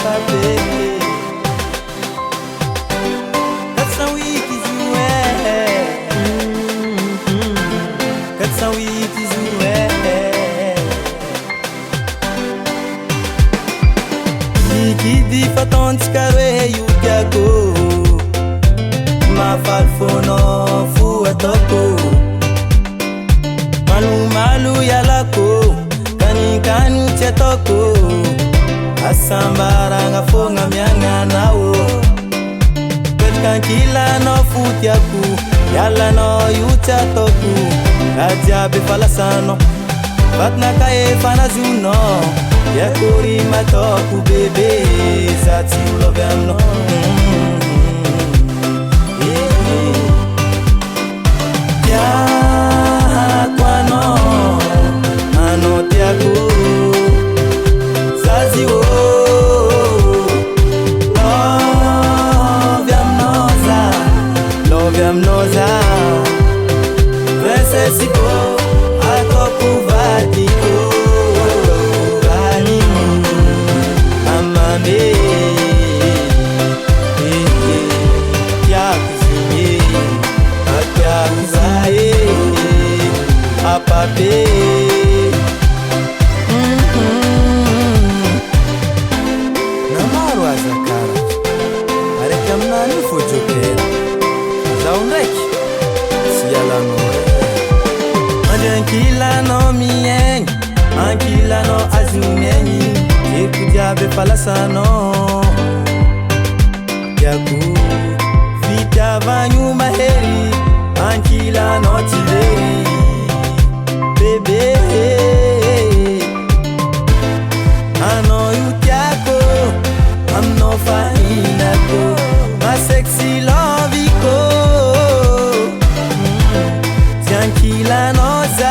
baby. That's how we is you. That's how we is you. Nikidi fatantsika hoe io tiako, mafaly foana fo ataoko, malomalo ialako, kanikany tsy ataoko, asambaragna fogna miagnanao, petraka ankilanao fo tiako, ialanao io tsy ataoko, raha jiaby efa lasanao, vatanaka efa nazonao, yakory mataoko bebe, za tsy milovy aminao. Tiako anao, anao tiako, zazy ô, lovy aminao za, princesse-ko, ataoko vadiko, amame, tiako zigny, atiako za apabe. Namaro azakara, araiky aminany io fô jokera, zaho ndraiky tsy ialanao mandre ankilanao miaigny, ankilanao azo miaigny, eko jiaby efa lasanao, tiako fitiavagno mahery, ankilanao tsy very bebe, anao io tiako, aminao fahinako, masexy loviko, tsy ankilanao za